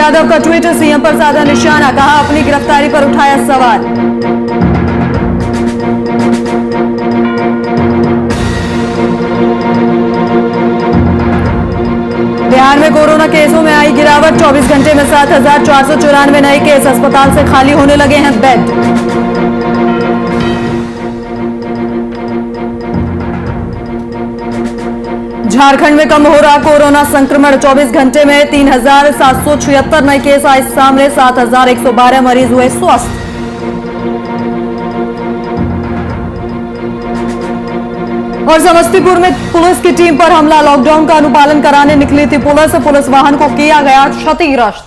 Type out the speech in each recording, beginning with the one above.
यादव का tweet, CM पर साधा निशाना, कहा अपनी गिरफ्तारी पर उठाया सवाल। बिहार में कोरोना केसों में आई गिरावट, 24 घंटे में 7,494 नए केस, अस्पताल से खाली होने लगे हैं बेड। झारखंड में कम हो रहा कोरोना संक्रमण, 24 घंटे में 3,776 नए केस आए सामने, 7,112 मरीज हुए स्वस्थ। और समस्तीपुर में पुलिस की टीम पर हमला, लॉकडाउन का अनुपालन कराने निकली थी पुलिस वाहन को किया गया क्षतिग्रस्त।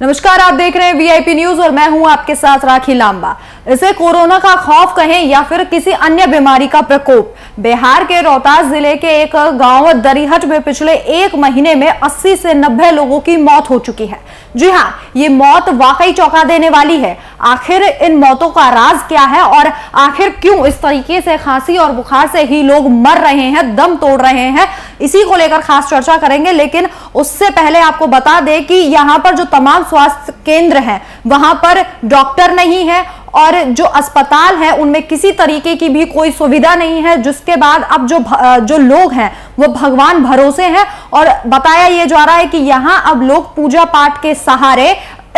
नमस्कार, आप देख रहे हैं वीआईपी न्यूज और मैं हूं आपके साथ राखी लांबा। इसे कोरोना का खौफ कहें या फिर किसी अन्य बीमारी का प्रकोप, बिहार के रोहतास जिले के एक गांव दरिहट में पिछले एक महीने में 80 से 90 लोगों की मौत हो चुकी है। जी हां, ये मौत वाकई चौंका देने वाली है। आखिर इन मौतों का राज क्या है और आखिर क्यों इस तरीके से खांसी और बुखार से ही लोग मर रहे हैं, दम तोड़ रहे हैं, इसी को लेकर खास चर्चा करेंगे। लेकिन उससे पहले आपको बता दें कि यहाँ पर जो तमाम स्वास्थ्य केंद्र हैं वहां पर डॉक्टर नहीं है और जो अस्पताल है उनमें किसी तरीके की भी कोई सुविधा नहीं है, जिसके बाद अब जो लोग हैं वो भगवान भरोसे हैं। और बताया ये जा रहा है कि यहाँ अब लोग पूजा पाठ के सहारे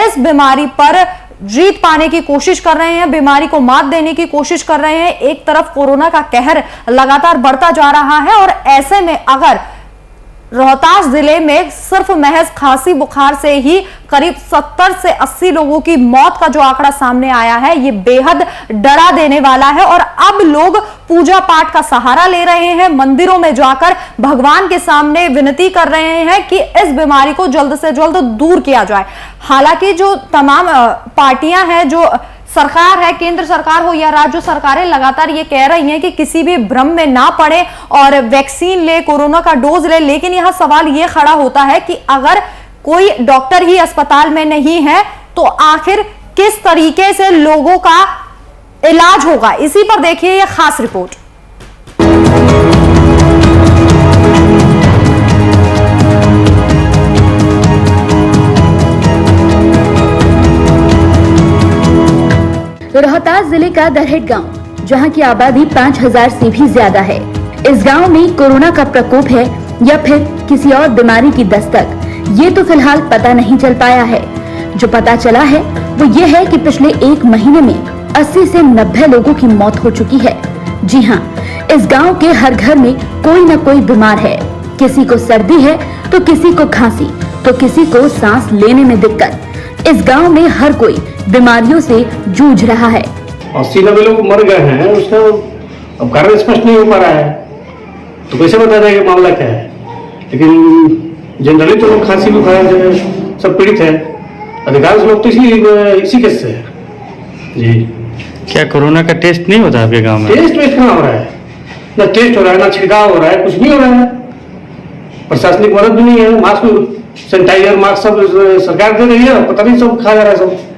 इस बीमारी पर जीत पाने की कोशिश कर रहे हैं, बीमारी को मात देने की कोशिश कर रहे हैं। एक तरफ कोरोना का कहर लगातार बढ़ता जा रहा है और ऐसे में अगर रोहतास जिले में सिर्फ महज खांसी बुखार से ही करीब 70 से 80 लोगों की मौत का जो आंकड़ा सामने आया है, ये बेहद डरा देने वाला है। और अब लोग पूजा पाठ का सहारा ले रहे हैं, मंदिरों में जाकर भगवान के सामने विनती कर रहे हैं कि इस बीमारी को जल्द से जल्द दूर किया जाए। हालांकि जो तमाम पार्टियां हैं, जो सरकार है, केंद्र सरकार हो या राज्य सरकारें, लगातार ये कह रही हैं कि किसी भी भ्रम में ना पड़े और वैक्सीन ले, कोरोना का डोज ले। लेकिन यह सवाल ये खड़ा होता है कि अगर कोई डॉक्टर ही अस्पताल में नहीं है तो आखिर किस तरीके से लोगों का इलाज होगा। इसी पर देखिए यह खास रिपोर्ट। रोहतास जिले का दरहट गांव, जहां की आबादी 5,000 से भी ज्यादा है। इस गांव में कोरोना का प्रकोप है या फिर किसी और बीमारी की दस्तक, ये तो फिलहाल पता नहीं चल पाया है। जो पता चला है वो ये है कि पिछले एक महीने में 80 से 90 लोगों की मौत हो चुकी है। जी हाँ, इस गांव के हर घर में कोई न कोई बीमार है। किसी को सर्दी है तो किसी को खांसी, तो किसी को सांस लेने में दिक्कत। इस गांव में हर कोई बीमारियों से जूझ रहा है। 80-90 लोग मर गए हैं, उसका अब कारण स्पष्ट नहीं हो पा रहा है, तो कैसे बता जाएगा मामला क्या है। लेकिन जनरली तो लोग खांसी बुखार सब पीड़ित है, अधिकांश लोग तो इसी केस से है। जी, क्या कोरोना का टेस्ट नहीं होता आपके गांव में? टेस्ट कहाँ हो रहा है? ना टेस्ट हो रहा है, ना छिड़काव हो रहा है, कुछ नहीं हो रहा है। प्रशासनिक मदद भी नहीं है, मास्क सैनिटाइजर मास्क सब सरकार दे रही है, पता नहीं सब खा जा रहा है सब।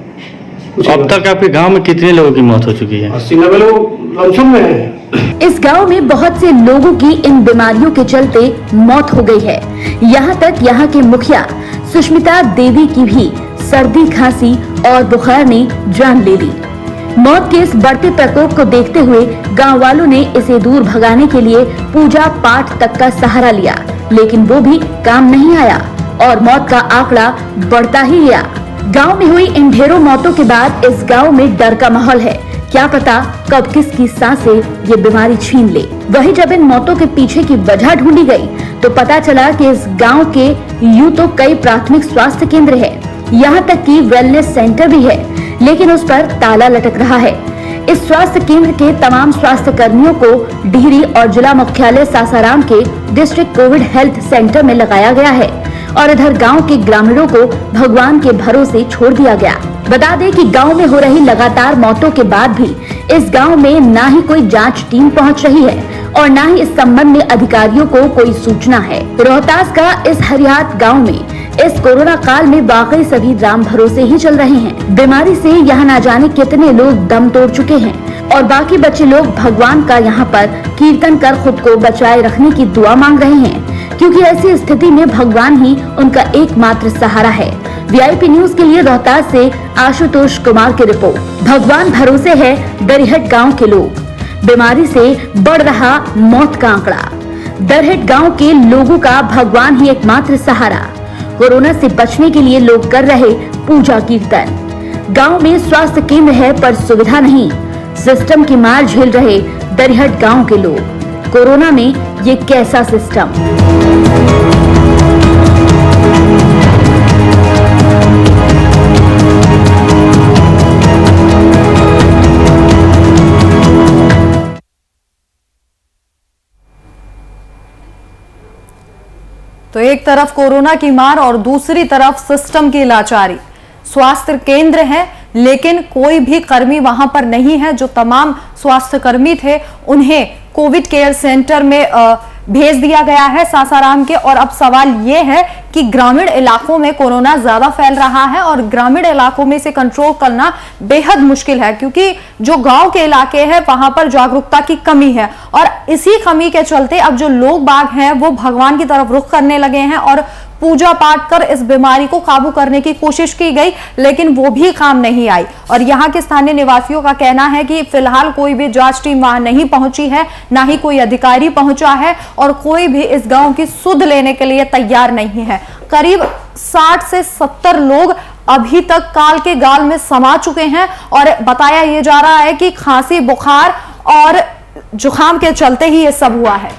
अब तक आपके गांव में कितने लोगों की मौत हो चुकी है? 80-90 लोग लमसम में हैं। इस गांव में बहुत से लोगों की इन बीमारियों के चलते मौत हो गई है। यहाँ तक यहाँ के मुखिया सुष्मिता देवी की भी सर्दी, खांसी और बुखार ने जान ले ली। मौत के इस बढ़ते प्रकोप को देखते हुए गांव वालों ने इसे दूर भगाने के लिए पूजा पाठ तक का सहारा लिया, लेकिन वो भी काम नहीं आया और मौत का आंकड़ा बढ़ता ही गया। गांव में हुई इन ढेरों मौतों के बाद इस गांव में डर का माहौल है। क्या पता कब किसकी सांसें ये बीमारी छीन ले। वहीं जब इन मौतों के पीछे की वजह ढूंढी गई तो पता चला कि इस गांव के यूं तो कई प्राथमिक स्वास्थ्य केंद्र है, यहाँ तक कि वेलनेस सेंटर भी है, लेकिन उस पर ताला लटक रहा है। इस स्वास्थ्य केंद्र के तमाम स्वास्थ्य कर्मियों को डिहरी और जिला मुख्यालय सासाराम के डिस्ट्रिक्ट कोविड हेल्थ सेंटर में लगाया गया है और इधर गांव के ग्रामीणों को भगवान के भरोसे छोड़ दिया गया। बता दें कि गांव में हो रही लगातार मौतों के बाद भी इस गांव में ना ही कोई जांच टीम पहुंच रही है और ना ही इस संबंध में अधिकारियों को कोई सूचना है। रोहतास का इस हरियात गांव में इस कोरोना काल में वाकई सभी राम भरोसे ही चल रहे हैं। बीमारी से यहाँ ना जाने कितने लोग दम तोड़ चुके हैं और बाकी बचे लोग भगवान का यहाँ पर कीर्तन कर खुद को बचाए रखने की दुआ मांग रहे हैं। क्योंकि ऐसी स्थिति में भगवान ही उनका एकमात्र सहारा है। वीआईपी न्यूज के लिए रोहतास से आशुतोष कुमार की रिपोर्ट। भगवान भरोसे है दरिहट गांव के लोग, बीमारी से बढ़ रहा मौत का आंकड़ा। दरिहट गांव के लोगों का भगवान ही एकमात्र सहारा। कोरोना से बचने के लिए लोग कर रहे पूजा कीर्तन। गांव में स्वास्थ्य केंद्र है पर सुविधा नहीं, सिस्टम की मार झेल रहे दरिहट गांव के लोग। कोरोना में ये कैसा सिस्टम? तो एक तरफ कोरोना की मार और दूसरी तरफ सिस्टम की लाचारी। स्वास्थ्य केंद्र है लेकिन कोई भी कर्मी वहां पर नहीं है। जो तमाम स्वास्थ्य कर्मी थे उन्हें कोविड केयर सेंटर में भेज दिया गया है सासाराम के। और अब सवाल ये है कि ग्रामीण इलाकों में कोरोना ज्यादा फैल रहा है और ग्रामीण इलाकों में इसे कंट्रोल करना बेहद मुश्किल है, क्योंकि जो गांव के इलाके हैं वहां पर जागरूकता की कमी है। और इसी कमी के चलते अब जो लोग बाग हैं वो भगवान की तरफ रुख करने लगे हैं और पूजा पाठ कर इस बीमारी को काबू करने की कोशिश की गई, लेकिन वो भी काम नहीं आई। और यहाँ के स्थानीय निवासियों का कहना है कि फिलहाल कोई भी जांच टीम वहां नहीं पहुंची है, ना ही कोई अधिकारी पहुंचा है और कोई भी इस गांव की सुध लेने के लिए तैयार नहीं है। करीब 60 से 70 लोग अभी तक काल के गाल में समा चुके हैं और बताया यह जा रहा है कि खांसी, बुखार और जुकाम के चलते ही ये सब हुआ है।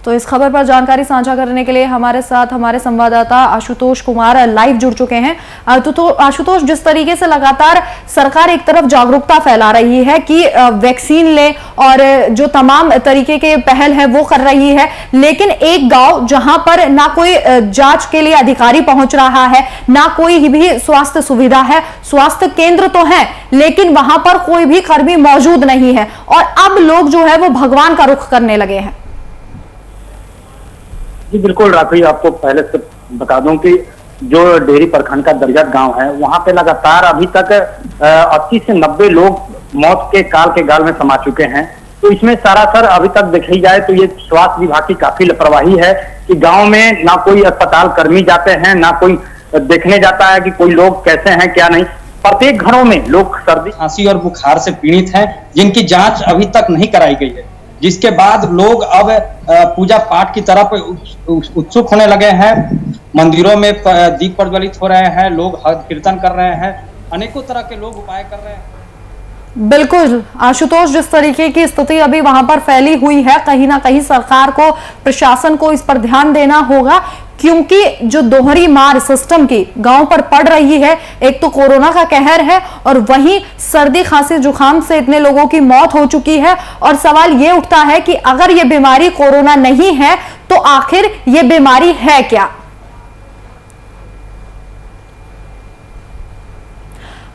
तो इस खबर पर जानकारी साझा करने के लिए हमारे साथ हमारे संवाददाता आशुतोष कुमार लाइव जुड़ चुके हैं। तो आशुतोष, जिस तरीके से लगातार सरकार एक तरफ जागरूकता फैला रही है कि वैक्सीन ले और जो तमाम तरीके के पहल है वो कर रही है, लेकिन एक गांव जहां पर ना कोई जांच के लिए अधिकारी पहुंच रहा है, ना कोई भी स्वास्थ्य सुविधा है, स्वास्थ्य केंद्र तो है लेकिन वहां पर कोई भी कर्मी मौजूद नहीं है और अब लोग जो है वो भगवान का रुख करने लगे हैं। जी बिल्कुल राखी, आपको पहले से बता दूं कि जो डेहरी प्रखंड का दरिहट गांव है वहां पे लगातार अभी तक 80 से 90 लोग मौत के काल के गाल में समा चुके हैं। तो इसमें सरासर अभी तक देखी जाए तो ये स्वास्थ्य विभाग की काफी लापरवाही है कि गांव में ना कोई अस्पताल कर्मी जाते हैं, ना कोई देखने जाता है कि कोई लोग कैसे हैं क्या नहीं। प्रत्येक घरों में लोग सर्दी, खांसी और बुखार से पीड़ित हैं जिनकी जांच अभी तक नहीं कराई गई है, जिसके बाद लोग अब पूजा पाठ की तरफ उत्सुक होने लगे हैं। मंदिरों में दीप प्रज्वलित हो रहे हैं, लोग कीर्तन कर रहे हैं, अनेकों तरह के लोग उपाय कर रहे हैं। बिल्कुल आशुतोष, जिस तरीके की स्थिति अभी वहां पर फैली हुई है, कहीं ना कहीं सरकार को, प्रशासन को इस पर ध्यान देना होगा, क्योंकि जो दोहरी मार सिस्टम की गांव पर पड़ रही है, एक तो कोरोना का कहर है और वहीं सर्दी, खांसी, जुकाम से इतने लोगों की मौत हो चुकी है। और सवाल ये उठता है कि अगर ये बीमारी कोरोना नहीं है तो आखिर ये बीमारी है क्या?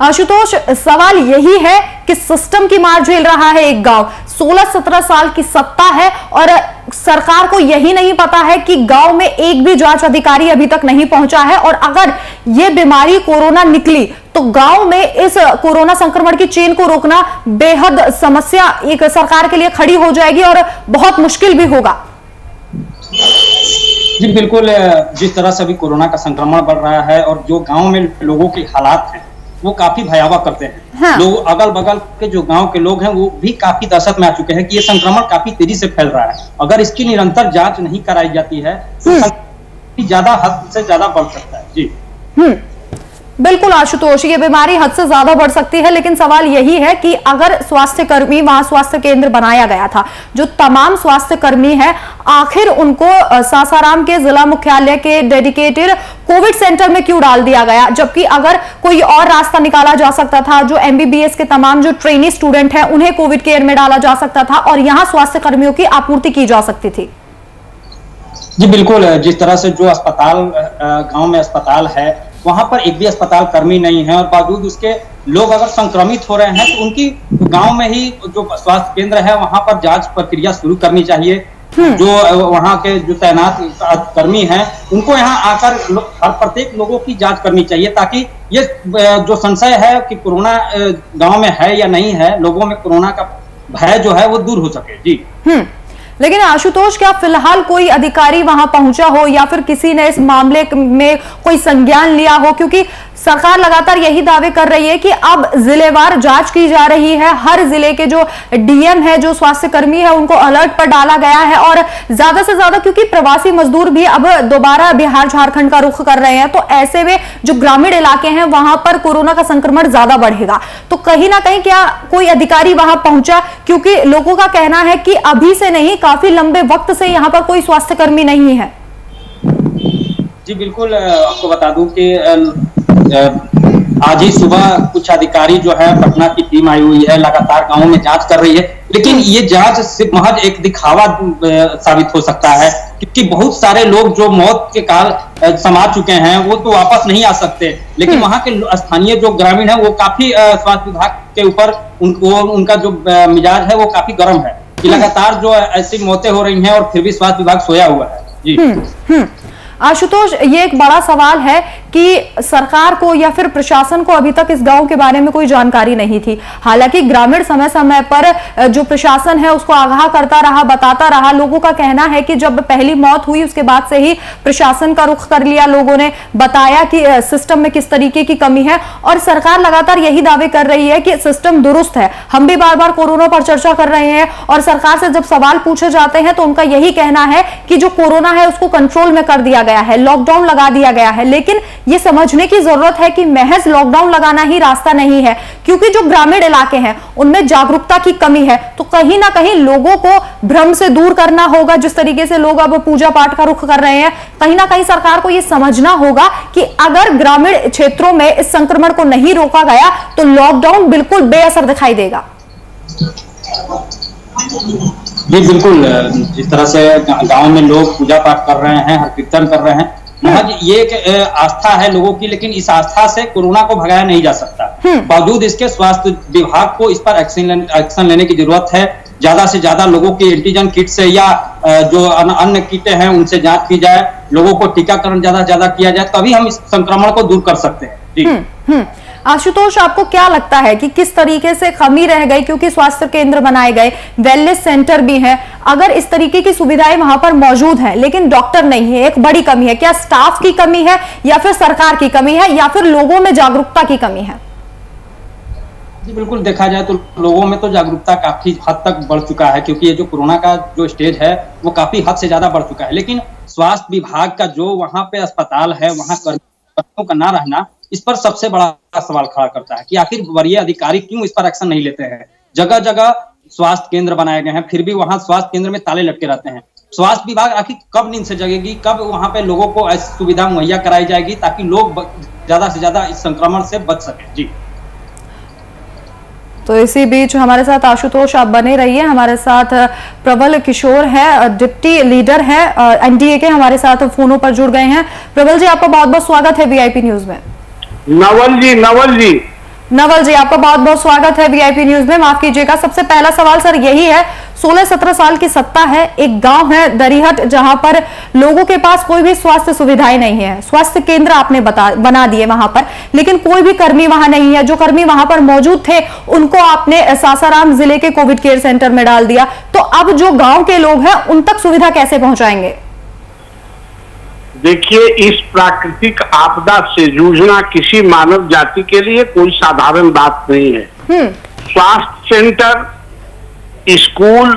आशुतोष, सवाल यही है कि सिस्टम की मार झेल रहा है एक गांव। 16-17 साल की सत्ता है और सरकार को यही नहीं पता है कि गांव में एक भी जांच अधिकारी अभी तक नहीं पहुंचा है। और अगर यह बीमारी कोरोना निकली तो गांव में इस कोरोना संक्रमण की चेन को रोकना बेहद समस्या एक सरकार के लिए खड़ी हो जाएगी और बहुत मुश्किल भी होगा। जी बिल्कुल, जिस तरह से अभी कोरोना का संक्रमण बढ़ रहा है और जो गांव में लोगों के हालात हैं वो काफी भयावह करते हैं। हाँ। लोग अगल बगल के जो गांव के लोग हैं वो भी काफी दहशत में आ चुके हैं कि ये संक्रमण काफी तेजी से फैल रहा है। अगर इसकी निरंतर जांच नहीं कराई जाती है तो ज्यादा हद से ज्यादा बढ़ सकता है। जी बिल्कुल आशुतोष, ये बीमारी हद से ज्यादा बढ़ सकती है, लेकिन सवाल यही है कि अगर स्वास्थ्य कर्मी, वहां स्वास्थ्य केंद्र बनाया गया था, जो तमाम स्वास्थ्य कर्मी है, आखिर उनको सासाराम के जिला मुख्यालय के डेडिकेटेड कोविड सेंटर में क्यों डाल दिया गया? जबकि अगर कोई और रास्ता निकाला जा सकता था, जो एमबीबीएस के तमाम जो ट्रेनी स्टूडेंट हैं उन्हें कोविड केयर में डाला जा सकता था और यहां स्वास्थ्य कर्मियों की आपूर्ति की जा सकती थी। जी बिल्कुल, जिस तरह से जो अस्पताल गांव में अस्पताल है वहां पर एक भी अस्पताल कर्मी नहीं है और बावजूद उसके लोग अगर संक्रमित हो रहे हैं तो उनकी गांव में ही जो स्वास्थ्य केंद्र है वहां पर जांच प्रक्रिया शुरू करनी चाहिए जो वहाँ के जो तैनात कर्मी हैं उनको यहाँ आकर हर प्रत्येक लोगों की जांच करनी चाहिए, ताकि ये जो संशय है कि कोरोना गांव में है या नहीं है, लोगों में कोरोना का भय जो है वो दूर हो सके। जी लेकिन आशुतोष, क्या फिलहाल कोई अधिकारी वहां पहुंचा हो या फिर किसी ने इस मामले में कोई संज्ञान लिया हो? क्योंकि सरकार लगातार यही दावे कर रही है कि अब जिलेवार जांच की जा रही है, हर जिले के जो डीएम है, जो स्वास्थ्य कर्मी है, उनको अलर्ट पर डाला गया है और ज्यादा से ज्यादा क्योंकि प्रवासी मजदूर भी अब दोबारा बिहार झारखंड का रुख कर रहे हैं, तो ऐसे में जो ग्रामीण इलाके हैं वहां पर कोरोना का संक्रमण ज्यादा बढ़ेगा। तो कहीं ना कहीं क्या कोई अधिकारी वहां पहुंचा? क्योंकि लोगों का कहना है कि अभी से नहीं, काफी लंबे वक्त से यहाँ पर कोई स्वास्थ्य कर्मी नहीं है। जी बिल्कुल, आपको बता दूं कि आज ही सुबह कुछ अधिकारी जो है पटना की टीम आई हुई है, लगातार गांवों में जांच कर रही है, लेकिन ये जांच सिर्फ महज एक दिखावा साबित हो सकता है, क्योंकि बहुत सारे लोग जो मौत के काल समा चुके हैं वो तो वापस नहीं आ सकते, लेकिन वहां के स्थानीय जो ग्रामीण है वो काफी स्वास्थ्य विभाग के ऊपर उनका जो मिजाज है वो काफी गर्म है कि लगातार जो ऐसी मौतें हो रही हैं और फिर भी स्वास्थ्य विभाग सोया हुआ है। जी आशुतोष, ये एक बड़ा सवाल है कि सरकार को या फिर प्रशासन को अभी तक इस गांव के बारे में कोई जानकारी नहीं थी। हालांकि ग्रामीण समय समय पर जो प्रशासन है उसको आगाह करता रहा, बताता रहा। लोगों का कहना है कि जब पहली मौत हुई उसके बाद से ही प्रशासन का रुख कर लिया, लोगों ने बताया कि सिस्टम में किस तरीके की कमी है और सरकार लगातार यही दावे कर रही है कि सिस्टम दुरुस्त है। हम भी बार बार कोरोना पर चर्चा कर रहे हैं और सरकार से जब सवाल पूछे जाते हैं तो उनका यही कहना है कि जो कोरोना है उसको कंट्रोल में कर दिया गया है, लॉकडाउन लगा दिया गया है। लेकिन ये समझने की जरूरत है कि महज लॉकडाउन लगाना ही रास्ता नहीं है, क्योंकि जो ग्रामीण इलाके हैं उनमें जागरूकता की कमी है। तो कहीं ना कहीं लोगों को भ्रम से दूर करना होगा। जिस तरीके से लोग अब पूजा पाठ का रुख कर रहे हैं, कहीं ना कहीं सरकार को यह समझना होगा कि अगर ग्रामीण क्षेत्रों में इस संक्रमण को नहीं रोका गया तो लॉकडाउन बिल्कुल बेअसर दिखाई देगा। जी बिल्कुल, जिस तरह से गांव में लोग पूजा पाठ कर रहे हैं, हर कीर्तन कर रहे हैं, महज ये एक आस्था है लोगों की, लेकिन इस आस्था से कोरोना को भगाया नहीं जा सकता। बावजूद इसके स्वास्थ्य विभाग को इस पर एक्शन लेने की जरूरत है। ज्यादा से ज्यादा लोगों की एंटीजन किट से या जो अन्य किटें हैं उनसे जांच की जाए, लोगों को टीकाकरण ज्यादा से ज्यादा किया जाए, तभी हम इस संक्रमण को दूर कर सकते हैं। जी आशुतोष, आपको क्या लगता है कि किस तरीके से कमी रह गई? क्योंकि स्वास्थ्य केंद्र बनाए गए, वेलनेस सेंटर भी हैं, अगर इस तरीके की सुविधाएं वहां पर मौजूद हैं लेकिन डॉक्टर नहीं है, एक बड़ी कमी है। क्या स्टाफ की कमी है या फिर सरकार की कमी है या फिर लोगों में जागरूकता की कमी है? जी बिल्कुल, देखा जाए तो लोगों में तो जागरूकता काफी हद तक बढ़ चुका है, क्योंकि ये जो कोरोना का जो स्टेज है वो काफी हद से ज्यादा बढ़ चुका है। लेकिन स्वास्थ्य विभाग का जो वहां पे अस्पताल है, वहां कर्मियों का ना रहना इस पर सबसे बड़ा सवाल खड़ा करता है कि आखिर वरीय अधिकारी क्यों इस पर एक्शन नहीं लेते हैं। जगह जगह स्वास्थ्य केंद्र बनाए गए हैं, फिर भी वहां स्वास्थ्य केंद्र में ताले लटके रहते हैं। स्वास्थ्य विभाग आखिर कब नींद से जगेगी, कब वहां पे लोगों को ऐसी सुविधा मुहैया कराई जाएगी ताकि लोग ज्यादा से ज्यादा इस संक्रमण से बच सके। जी तो इसी बीच हमारे साथ आशुतोष आप बने रहिए। हमारे साथ प्रबल किशोर है, डिप्टी लीडर है एनडीए के, हमारे साथ फोनों पर जुड़ गए हैं। प्रबल जी, आपका बहुत बहुत स्वागत है वीआईपी न्यूज में। नवल जी आपका बहुत बहुत स्वागत है वीआईपी न्यूज में। माफ कीजिएगा, सबसे पहला सवाल सर यही है, 16-17 साल की सत्ता है, एक गांव है दरिहट जहां पर लोगों के पास कोई भी स्वास्थ्य सुविधाएं नहीं है। स्वास्थ्य केंद्र आपने बना दिए वहां पर, लेकिन कोई भी कर्मी वहां नहीं है। जो कर्मी वहां पर मौजूद थे उनको आपने सासाराम जिले के कोविड केयर सेंटर में डाल दिया। तो अब जो गांव के लोग हैं उन तक सुविधा कैसे पहुंचाएंगे? देखिए, इस प्राकृतिक आपदा से जूझना किसी मानव जाति के लिए कोई साधारण बात नहीं है। स्वास्थ्य सेंटर, स्कूल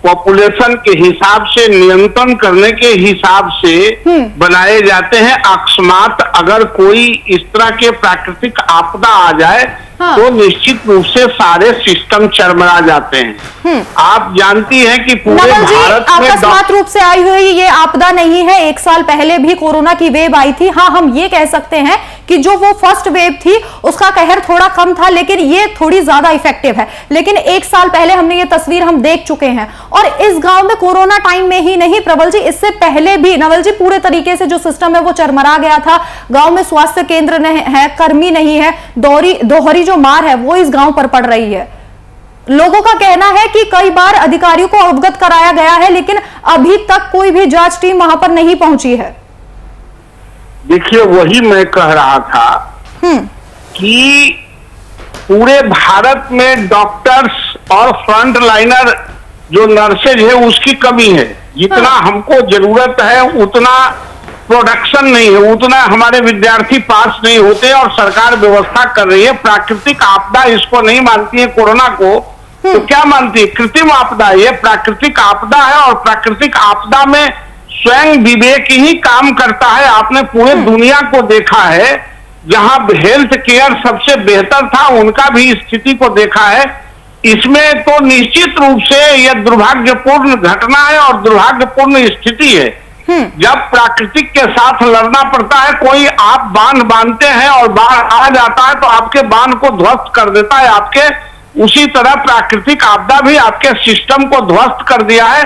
पॉपुलेशन के हिसाब से, नियंत्रण करने के हिसाब से बनाए जाते हैं। अकस्मात अगर कोई इस तरह के प्राकृतिक आपदा आ जाए तो निश्चित रूप से सारे सिस्टम चरमरा जाते हैं। आप जानती हैं कि पूरे भारत में अकस्मात रूप से आई हुई ये आपदा नहीं है। 1 साल पहले भी कोरोना की वेव आई थी। हाँ, हम ये कह सकते हैं कि जो वो फर्स्ट वेव थी उसका कहर थोड़ा कम था, लेकिन ये थोड़ी ज्यादा इफेक्टिव है। लेकिन 1 साल पहले हमने ये तस्वीर हम देख चुके हैं। और इस गांव में कोरोना टाइम में ही नहीं प्रबल जी, इससे पहले भी नवल जी पूरे तरीके से जो सिस्टम है वो चरमरा गया था। गांव में स्वास्थ्य केंद्र है, कर्मी नहीं है, दोहरी जो मार है वो इस गांव पर पड़ रही है। लोगों का कहना है कि कई बार अधिकारियों को अवगत कराया गया है, लेकिन अभी तक कोई भी जांच टीम वहां पर नहीं पहुंची है। देखिए, वही मैं कह रहा था कि पूरे भारत में डॉक्टर्स और फ्रंट लाइनर जो नर्सेज है उसकी कमी है। जितना हमको जरूरत है उतना प्रोडक्शन नहीं है, उतना हमारे विद्यार्थी पास नहीं होते और सरकार व्यवस्था कर रही है। प्राकृतिक आपदा इसको नहीं मानती है, कोरोना को तो क्या मानती है? कृत्रिम आपदा। ये प्राकृतिक आपदा है और प्राकृतिक आपदा में स्वयं विवेक ही काम करता है। आपने पूरे दुनिया को देखा है, जहां हेल्थ केयर सबसे बेहतर था उनका भी स्थिति को देखा है। इसमें तो निश्चित रूप से यह दुर्भाग्यपूर्ण घटना है और दुर्भाग्यपूर्ण स्थिति है। जब प्राकृतिक के साथ लड़ना पड़ता है, कोई आप बांध बांधते हैं और बाढ़ आ जाता है तो आपके बांध को ध्वस्त कर देता है आपके, उसी तरह प्राकृतिक आपदा भी आपके सिस्टम को ध्वस्त कर दिया है।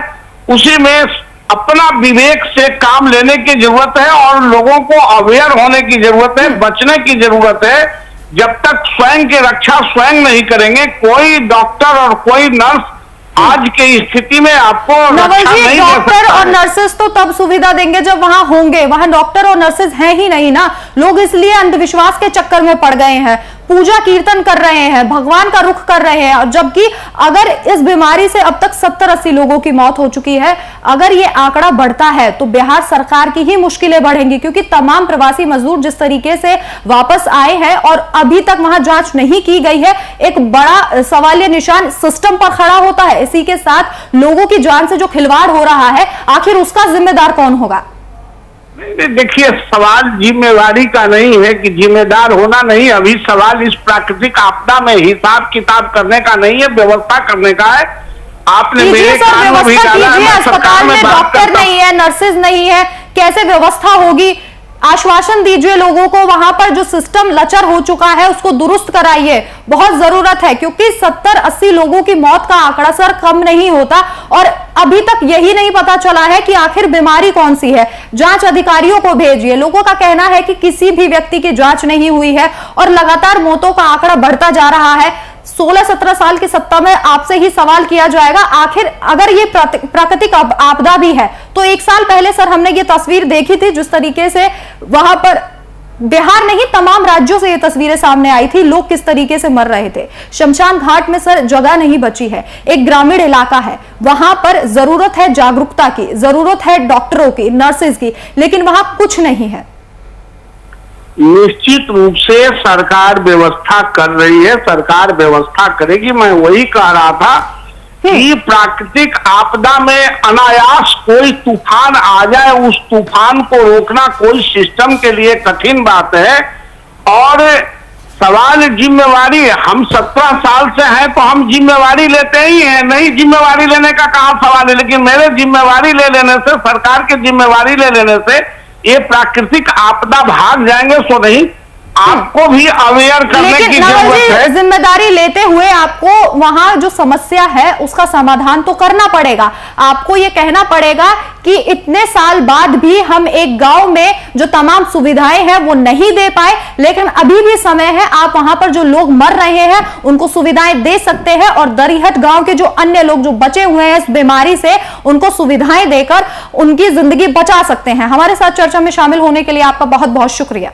उसी में अपना विवेक से काम लेने की जरूरत है और लोगों को अवेयर होने की जरूरत है, बचने की जरूरत है। जब तक स्वयं की रक्षा स्वयं नहीं करेंगे, कोई डॉक्टर और कोई नर्स आज की स्थिति में आपको नवल रक्षा जी, नहीं दे डॉक्टर सकता और है। नर्सेस तो तब सुविधा देंगे जब वहां होंगे, वहां डॉक्टर और नर्सेस हैं ही नहीं ना। लोग इसलिए अंधविश्वास के चक्कर में पड़ गए हैं, पूजा कीर्तन कर रहे हैं, भगवान का रुख कर रहे हैं, और जबकि अगर इस बीमारी से अब तक 70-80 लोगों की मौत हो चुकी है, अगर ये आंकड़ा बढ़ता है तो बिहार सरकार की ही मुश्किलें बढ़ेंगी, क्योंकि तमाम प्रवासी मजदूर जिस तरीके से वापस आए हैं और अभी तक वहां जांच नहीं की गई है, एक बड़ा सवालिया निशान सिस्टम पर खड़ा होता है। इसी के साथ लोगों की जान से जो खिलवाड़ हो रहा है, आखिर उसका जिम्मेदार कौन होगा? देखिए, सवाल जिम्मेवारी का नहीं है कि जिम्मेदार होना नहीं। अभी सवाल इस प्राकृतिक आपदा में हिसाब किताब करने का नहीं है, व्यवस्था करने का है। आपने मेरे सर, कान में भी व्यवस्था डाला, कीजिए। मैं सरकार अस्पताल में में बात डॉक्टर करता हूं। नहीं है, नर्सेज नहीं है, कैसे व्यवस्था होगी? आश्वासन दीजिए लोगों को, वहां पर जो सिस्टम लचर हो चुका है उसको दुरुस्त कराइए, बहुत जरूरत है। क्योंकि 70-80 लोगों की मौत का आंकड़ा सर कम नहीं होता और अभी तक यही नहीं पता चला है कि आखिर बीमारी कौन सी है। जांच अधिकारियों को भेजिए। लोगों का कहना है कि किसी भी व्यक्ति की जांच नहीं हुई है और लगातार मौतों का आंकड़ा बढ़ता जा रहा है। 16-17 साल की सत्ता में आपसे ही सवाल किया जाएगा, आखिर अगर ये प्राकृतिक आपदा भी है तो 1 साल पहले सर हमने ये तस्वीर देखी थी, जिस तरीके से वहां पर बिहार नहीं तमाम राज्यों से ये तस्वीरें सामने आई थी, लोग किस तरीके से मर रहे थे। शमशान घाट में सर जगह नहीं बची है, एक ग्रामीण इलाका है, वहां पर जरूरत है जागरूकता की, जरूरत है डॉक्टरों की, नर्सेज की, लेकिन वहां कुछ नहीं है। निश्चित रूप से सरकार व्यवस्था कर रही है, सरकार व्यवस्था करेगी। मैं वही कह रहा था कि प्राकृतिक आपदा में अनायास कोई तूफान आ जाए, उस तूफान को रोकना कोई सिस्टम के लिए कठिन बात है। और सवाल जिम्मेवारी, हम 17 साल से हैं तो हम जिम्मेवारी लेते ही हैं, नहीं जिम्मेवारी लेने का कहां सवाल है। लेकिन मेरे जिम्मेवारी ले लेने से, सरकार के जिम्मेवारी ले लेने से ये प्राकृतिक आपदा भाग जाएंगे सो नहीं, आपको भी अवेयर करने की जरूरत है। जिम्मेदारी लेते हुए आपको वहां जो समस्या है उसका समाधान तो करना पड़ेगा। आपको ये कहना पड़ेगा कि इतने साल बाद भी हम एक गांव में जो तमाम सुविधाएं हैं वो नहीं दे पाए, लेकिन अभी भी समय है, आप वहां पर जो लोग मर रहे हैं उनको सुविधाएं दे सकते हैं और दरिहट गांव के जो अन्य लोग जो बचे हुए हैं इस बीमारी से, उनको सुविधाएं देकर उनकी जिंदगी बचा सकते हैं। हमारे साथ चर्चा में शामिल होने के लिए आपका बहुत बहुत शुक्रिया।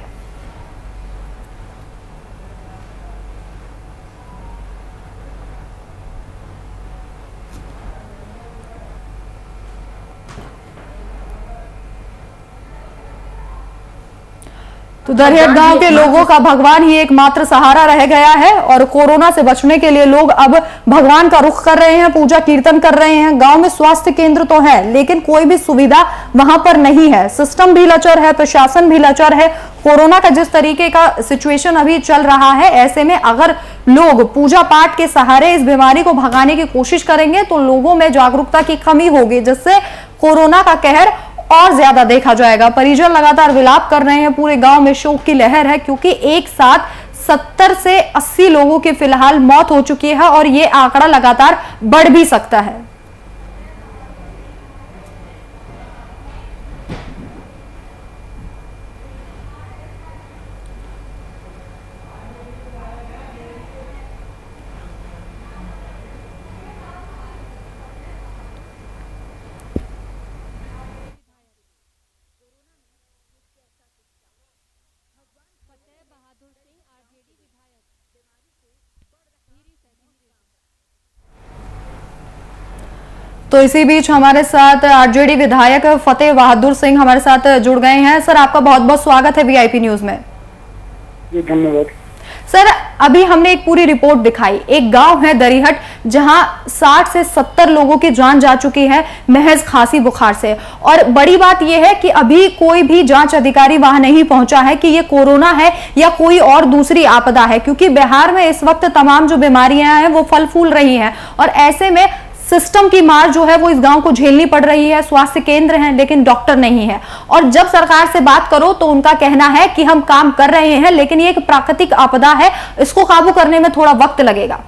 तो दरिहट गांव के लोगों का भगवान ही एकमात्र सहारा रह गया है और कोरोना से बचने के लिए लोग अब भगवान का रुख कर रहे हैं, पूजा कीर्तन कर रहे हैं। गांव में स्वास्थ्य केंद्र तो है लेकिन कोई भी सुविधा वहां पर नहीं है, सिस्टम भी लचर है, प्रशासन भी लचर है। कोरोना का जिस तरीके का सिचुएशन अभी चल रहा है, ऐसे में अगर लोग पूजा पाठ के सहारे इस बीमारी को भगाने की कोशिश करेंगे तो लोगों में जागरूकता की कमी होगी, जिससे कोरोना का कहर और ज्यादा देखा जाएगा। परिजन लगातार विलाप कर रहे हैं, पूरे गांव में शोक की लहर है, क्योंकि एक साथ 70 से 80 लोगों की फिलहाल मौत हो चुकी है और ये आंकड़ा लगातार बढ़ भी सकता है। तो इसी बीच हमारे साथ आरजेडी विधायक फतेह बहादुर सिंह हमारे साथ जुड़ गए हैं। सर, आपका बहुत बहुत स्वागत है वीआईपी न्यूज में। जी धन्यवाद। सर, अभी हमने एक पूरी रिपोर्ट दिखाई। एक गांव है दरिहट, जहां 60 से 70 लोगों की जान जा चुकी है महज खांसी बुखार से। और बड़ी बात यह है कि अभी कोई भी जांच अधिकारी वहां नहीं पहुंचा है कि ये कोरोना है या कोई और दूसरी आपदा है, क्योंकि बिहार में इस वक्त तमाम जो बीमारियां हैं वो फल फूल रही हैं। और ऐसे में सिस्टम की मार जो है वो इस गांव को झेलनी पड़ रही है। स्वास्थ्य केंद्र हैं लेकिन डॉक्टर नहीं है। और जब सरकार से बात करो तो उनका कहना है कि हम काम कर रहे हैं, लेकिन ये एक प्राकृतिक आपदा है, इसको काबू करने में थोड़ा वक्त लगेगा।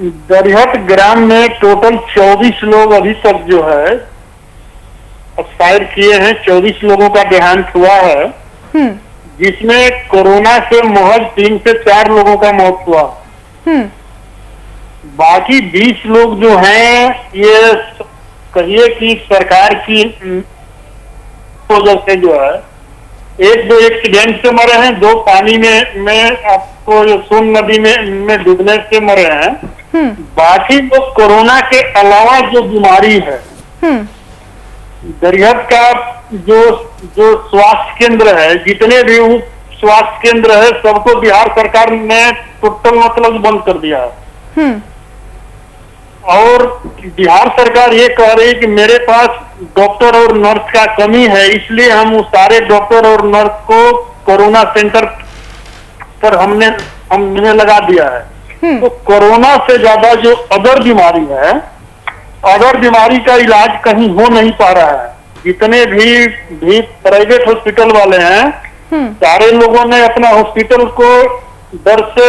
दरिहट ग्राम में टोटल 24 लोग अभी तक जो है एक्सपायर किए हैं। 24 लोगों का देहांत हुआ है, जिसमें कोरोना से महज 3 से 4 लोगों का मौत हुआ। बाकी 20 लोग जो हैं ये कहिए कि सरकार की वजह से जो है, 1-2 एक्सीडेंट से मरे हैं, 2 पानी में आपको सोन नदी में डूबने से मरे हैं। बाकी लोग कोरोना के अलावा जो बीमारी है, दरिहट का जो स्वास्थ्य केंद्र है, जितने भी स्वास्थ्य केंद्र है सबको बिहार सरकार ने टोटल मतलब बंद कर दिया है। और बिहार सरकार ये कह रही है कि मेरे पास डॉक्टर और नर्स का कमी है, इसलिए हम उस सारे डॉक्टर और नर्स को कोरोना सेंटर पर हमने लगा दिया है। तो कोरोना से ज्यादा जो अदर बीमारी है, अदर बीमारी का इलाज कहीं हो नहीं पा रहा है। जितने भी प्राइवेट हॉस्पिटल वाले हैं, सारे लोगों ने अपना हॉस्पिटल को डर से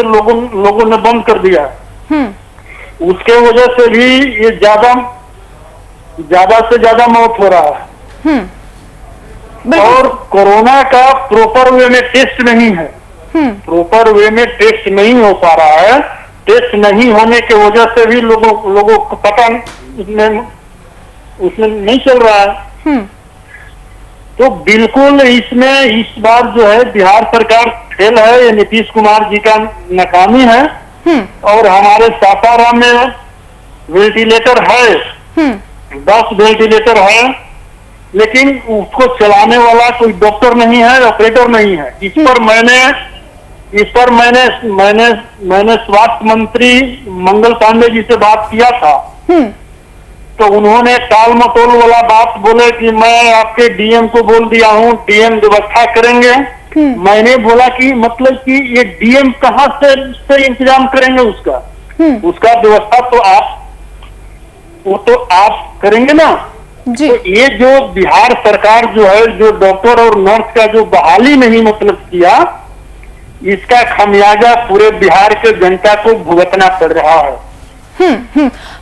लोगों ने बंद कर दिया है। उसके वजह से भी ये ज्यादा से ज्यादा मौत हो रहा है। और कोरोना का प्रॉपर वे में टेस्ट नहीं है, प्रॉपर वे में टेस्ट नहीं हो पा रहा है। टेस्ट नहीं होने की वजह से भी लोगों को पता उसमें नहीं चल रहा है। तो बिल्कुल इसमें इस बार जो है बिहार सरकार फेल है, ये नीतीश कुमार जी का नाकामी है। और हमारे सासाराम में वेंटिलेटर है, 10 वेंटिलेटर है, लेकिन उसको चलाने वाला कोई डॉक्टर नहीं है, ऑपरेटर नहीं है। इस पर मैंने स्वास्थ्य मंत्री मंगल पांडे जी से बात किया था। तो उन्होंने टाल मटोल वाला बात बोले कि मैं आपके डीएम को बोल दिया हूँ, डीएम व्यवस्था करेंगे। मैंने बोला कि मतलब कि ये डीएम कहाँ से इंतजाम करेंगे उसका व्यवस्था तो आप करेंगे ना जी। तो ये जो बिहार सरकार जो है, जो डॉक्टर और नर्स का जो बहाली नहीं मतलब किया, इसका खमियाजा पूरे बिहार के जनता को भुगतना पड़ रहा है।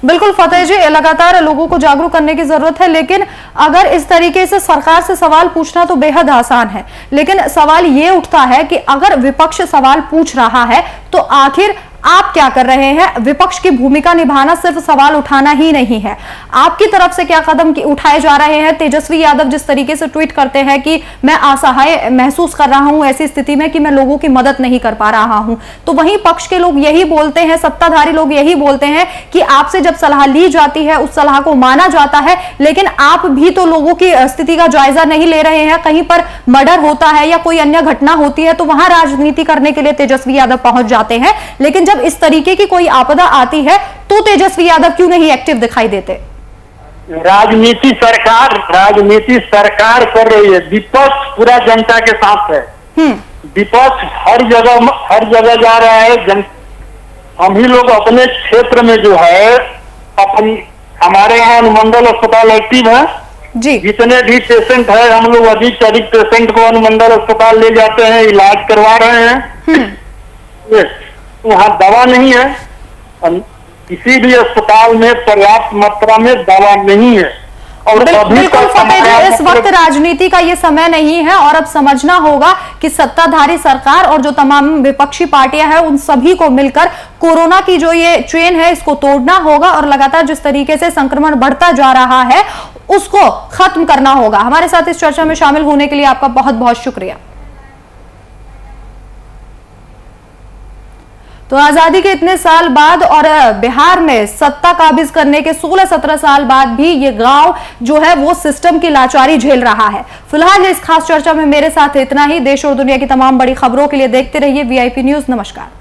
बिल्कुल फतेह जी, लगातार लोगों को जागरूक करने की जरूरत है, लेकिन अगर इस तरीके से सरकार से सवाल पूछना तो बेहद आसान है। लेकिन सवाल ये उठता है कि अगर विपक्ष सवाल पूछ रहा है तो आखिर आप क्या कर रहे हैं? विपक्ष की भूमिका निभाना सिर्फ सवाल उठाना ही नहीं है, आपकी तरफ से क्या कदम उठाए जा रहे हैं? तेजस्वी यादव जिस तरीके से ट्वीट करते हैं कि मैं असहाय महसूस कर रहा हूं ऐसी स्थिति में कि मैं लोगों की मदद नहीं कर पा रहा हूं, तो वहीं पक्ष के लोग यही बोलते हैं, सत्ताधारी लोग यही बोलते हैं कि आपसे जब सलाह ली जाती है उस सलाह को माना जाता है, लेकिन आप भी तो लोगों की स्थिति का जायजा नहीं ले रहे हैं। कहीं पर मर्डर होता है या कोई अन्य घटना होती है तो वहां राजनीति करने के लिए तेजस्वी यादव पहुंच जाते हैं, लेकिन जब इस तरीके की कोई आपदा आती है तो तेजस्वी यादव क्यों नहीं एक्टिव दिखाई देते? राजनीति सरकार कर रही है, विपक्ष पूरा जनता के साथ है। विपक्ष हर जगह जा रहा है। हम ही लोग अपने क्षेत्र में जो है, हमारे यहाँ अनुमंडल अस्पताल एक्टिव है जी। जितने भी पेशेंट है, हम लोग अधिक से अधिक पेशेंट को अनुमंडल अस्पताल ले जाते हैं, इलाज करवा रहे हैं। वहाँ दवा नहीं है, किसी भी अस्पताल में पर्याप्त मात्रा में दवा नहीं है। और बिल्कुल फतेह जी, इस वक्त राजनीति का ये समय नहीं है और अब समझना होगा कि सत्ताधारी सरकार और जो तमाम विपक्षी पार्टियां हैं उन सभी को मिलकर कोरोना की जो ये चेन है इसको तोड़ना होगा और लगातार जिस तरीके से संक्रमण बढ़ता जा रहा है उसको खत्म करना होगा। हमारे साथ इस चर्चा में शामिल होने के लिए आपका बहुत बहुत शुक्रिया। तो आजादी के इतने साल बाद और बिहार में सत्ता काबिज करने के 16-17 साल बाद भी ये गांव जो है वो सिस्टम की लाचारी झेल रहा है। फिलहाल इस खास चर्चा में मेरे साथ इतना ही। देश और दुनिया की तमाम बड़ी खबरों के लिए देखते रहिए VIP न्यूज। नमस्कार।